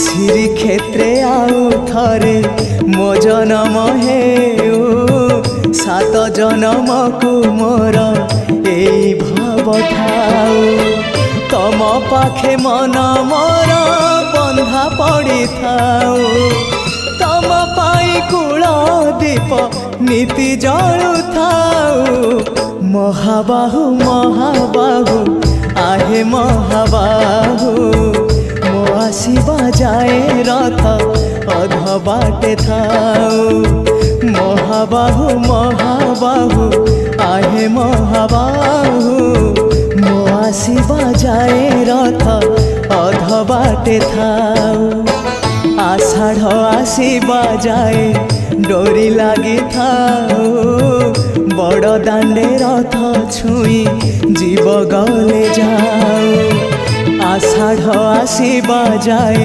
श्रीक्षेत्रे आउ थरे मो जनम हेउ सात जनम को मोर एई भाव थाउ तम पाखे मन मोर बंधा पड़ी थाउ तम पाई कूल दीप नीति जलु थाउ महाबाहु महाबाहु आहे महाबाहु मो आसीबा जाए रथ अध बाटे थाउ महाबाहु महाबाहु आहे महाबाहु मो आसीबा जाए रथ अध बाटे थाउ आषाढ़ आसीबा जाए डोरी लगी थाउ बड़ दांडे रथ छुई जीव गले जाऊ आषाढ़ आसीबा जाए।